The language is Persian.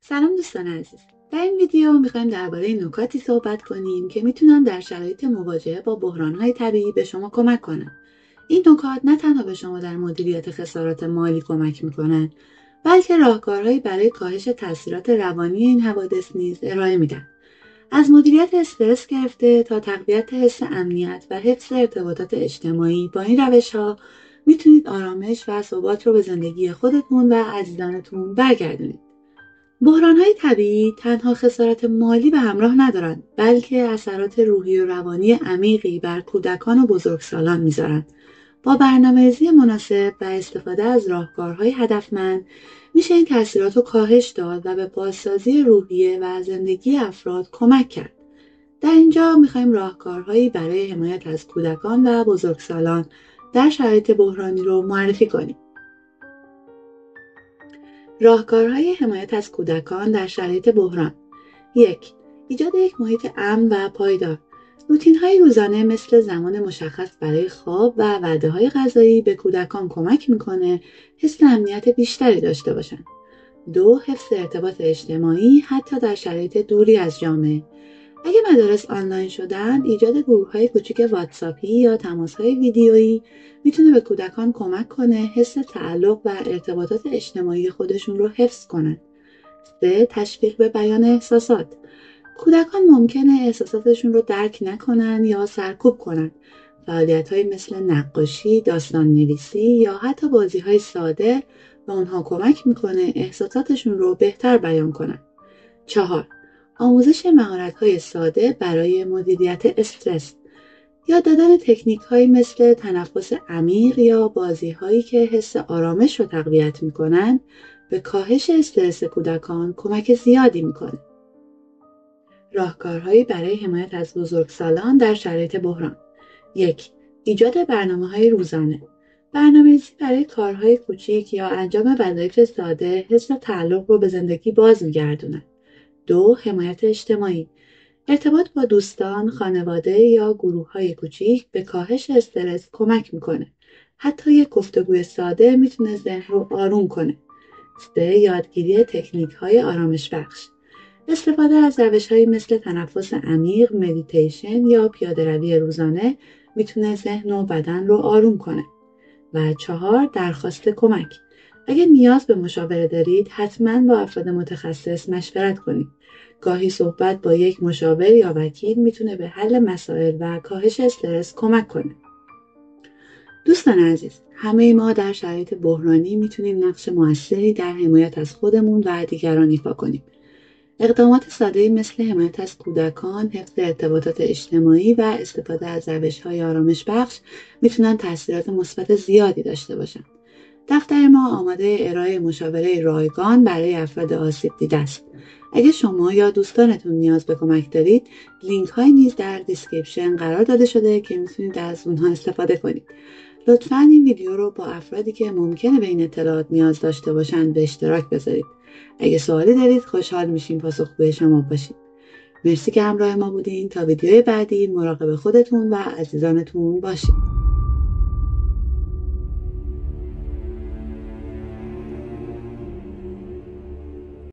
سلام دوستان عزیز. در این ویدیو میخوایم درباره نکاتی صحبت کنیم که میتونن در شرایط مواجهه با بحرانهای طبیعی به شما کمک کنن. این نکات نه تنها به شما در مدیریت خسارات مالی کمک میکنن، بلکه راهکارهایی برای کاهش تاثیرات روانی این حوادث نیز ارائه میدن. از مدیریت استرس گرفته تا تقویت حس امنیت و حفظ ارتباطات اجتماعی، با این روش‌ها میتونید آرامش و ثبات رو به زندگی خودتون و عزیزانتون برگردونید. بحران‌های طبیعی تنها خسارت مالی به همراه ندارند، بلکه اثرات روحی و روانی عمیقی بر کودکان و بزرگسالان می‌ذارند. با برنامه‌ریزی مناسب و استفاده از راهکارهای هدفمند میشه این تاثیرات رو کاهش داد و به بازسازی روحیه و زندگی افراد کمک کرد. در اینجا می‌خوایم راهکارهایی برای حمایت از کودکان و بزرگسالان در شرایط بحرانی رو معرفی کنیم. راهکارهای حمایت از کودکان در شرایط بحران: 1. ایجاد یک محیط امن و پایدار. روتین‌های روزانه مثل زمان مشخص برای خواب و وعده‌های غذایی به کودکان کمک می‌کنه حس امنیت بیشتری داشته باشند. 2. حفظ ارتباط اجتماعی حتی در شرایط دوری از جامعه. اگه مدارس آنلاین شدن، ایجاد گروه‌های کوچیک واتساپی یا تماس‌های ویدیویی میتونه به کودکان کمک کنه حس تعلق و ارتباطات اجتماعی خودشون رو حفظ کنن. 3. تشویق به بیان احساسات. کودکان ممکنه احساساتشون رو درک نکنن یا سرکوب کنن. فعالیت‌هایی مثل نقاشی، داستان نویسی یا حتی بازی‌های ساده به اونها کمک میکنه احساساتشون رو بهتر بیان کنن. 4. آموزش مهارت‌های ساده برای مدیریت استرس. یاد دادن تکنیک‌هایی مثل تنفس عمیق یا بازی‌هایی که حس آرامش رو تقویت می‌کنن به کاهش استرس کودکان کمک زیادی می‌کنه. راهکارهایی برای حمایت از بزرگسالان در شرایط بحران: 1. ایجاد برنامه‌های روزانه. برنامه‌ریزی برای کارهای کوچیک یا انجام وظایف ساده حس تعلق رو به زندگی باز می‌گردونه. 2. حمایت اجتماعی. ارتباط با دوستان، خانواده یا گروه‌های کوچیک به کاهش استرس کمک میکنه. حتی یک گفتگوی ساده میتونه ذهن رو آروم کنه. 3. یادگیری تکنیک‌های آرامش بخش. استفاده از روش‌هایی مثل تنفس عمیق، مدیتیشن یا پیاده‌روی روزانه میتونه ذهن و بدن رو آروم کنه. و 4. درخواست کمک. اگه نیاز به مشاوره دارید، حتما با افراد متخصص مشورت کنید. گاهی صحبت با یک مشاور یا وکیل میتونه به حل مسائل و کاهش استرس کمک کنه. دوستان عزیز، همه ما در شرایط بحرانی میتونیم نقش موثری در حمایت از خودمون و دیگران ایفا کنیم. اقدامات ساده‌ای مثل حمایت از کودکان، حفظ ارتباطات اجتماعی و استفاده از روش‌های آرامش بخش میتونن تاثیرات مثبت زیادی داشته باشن. دفتر ما آماده ارائه مشاوره رایگان برای افراد آسیب دیده است. اگه شما یا دوستانتون نیاز به کمک دارید، لینک های نیز در دیسکریپشن قرار داده شده که میتونید از اونها استفاده کنید. لطفاً این ویدیو رو با افرادی که ممکنه به این اطلاعات نیاز داشته باشند به اشتراک بذارید. اگه سوالی دارید، خوشحال میشیم پاسخگوی شما باشیم. مرسی که همراه ما بودین. تا ویدیوی بعدی مراقب خودتون و عزیزانتون باشید.